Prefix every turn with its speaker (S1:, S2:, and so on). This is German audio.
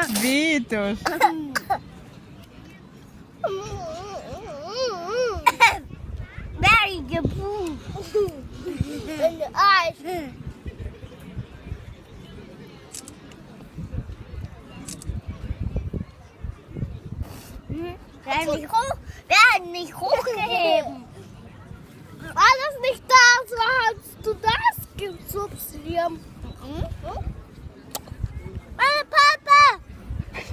S1: Vitus.
S2: Very good food. In the eyes. Werden nicht hochgeheben. Alles nicht da, so hast du das gesubsidiert.